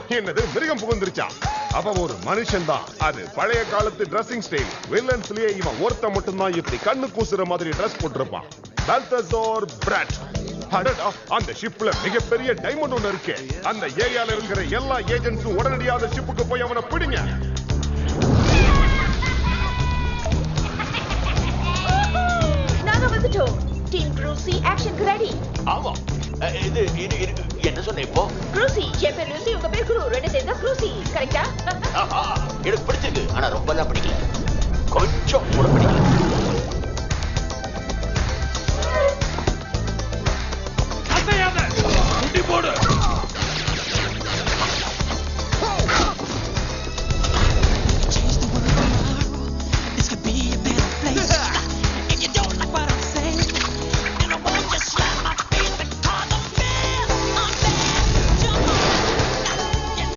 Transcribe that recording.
என்னது மிருகம் புகுந்துருச்சா? அவ ஒரு மனுஷன் தான். அது பழைய காலத்து டிரெஸ்ஸிங் ஸ்டைல். வில்லன்ஸ்லயே இவன் ஒருத்த மட்டும்தான் இப்படி கண்ணு கூசுற மாதிரி ட்ரெஸ் போட்டிருப்பான். பால்தசார் பிராட். அடடா, அந்த ஷிப்ல மிகப்பெரிய டைமண்ட் ஒண்ணு இருக்கு. அந்த ஏரியால இருக்கிற எல்லா ஏஜென்ட்ஸும் உடனடியாக ஷிப்புக்கு போய் அவனை பிடிங்க. நாங்க வந்துட்டோம். டீம் க்ரூசி ஆக்ஷன் ரெடி. ஆமா. இது என்ன சொன்ன இப்போ? க்ரூசி, என் பேர் லூசி, உங்க பேர் குரு. ரெண்டு சேர்ந்தா க்ரூசி. கரெக்ட்டா? எனக்கு பிடிச்சிருக்கு. ஆனா ரொம்ப எல்லாம் பிடிக்கல. கொஞ்சம் கூட பிடிக்கல. அசையாத. முட்டி போடு.